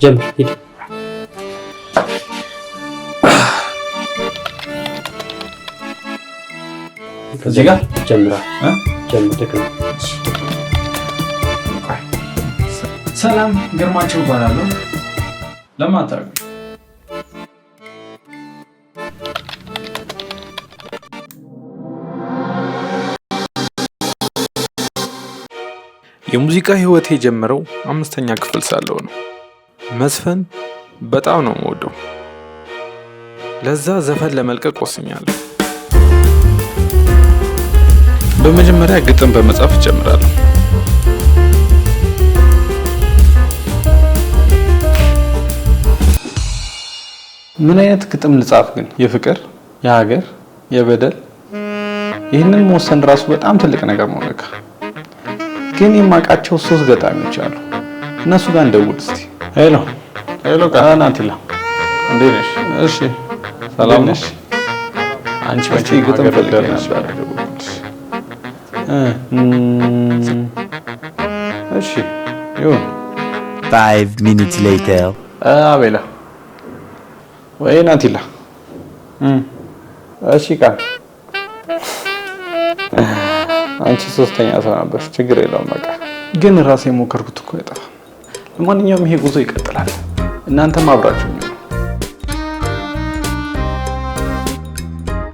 ጀምር ሂድ። እዚህ ጋር ጀምራ ጀምር። ሰላም ግርማቸው እባላለሁ። ለማታውቁ የሙዚቃ ህይወቴ የጀመረው 5ኛ ክፍል ሳለሁ ነው። መዝፈን በጣም ነው የምወደው። ለዛ ዘፈን ለመልቀቅ ወስኛለሁ። በመጀመሪያ ግጥም በመጻፍ እጀምራለሁ። ምን አይነት ግጥም ልጻፍ ግን? የፍቅር፣ የሀገር፣ የበደል? ይህንን መወሰን ራሱ በጣም ትልቅ ነገር ነው ለካ። ግን የማውቃቸው 3 ገጣሚዎች አሉ። እነሱ ጋር እንደውል እስቲ። ሄሎ ናቲላ፣ እንዴት ነሽ? እሺ ሰላም ነሽ? አንቺ መቼ ግጥም ፈልገሽ ነበር? እሺ ይሁን። 5 minutes later አቤላ ወይ ናቲላ፣ እሺ ቃል አንቺ 3ኛ ሰው ነበር። ችግር የለውም በቃ። ግን ራሴ ሞከርኩት እኮ አይጠፋም። ለማንኛውም ይሄ ጉዞ ይቀጥላል። እናንተም አብራችሁ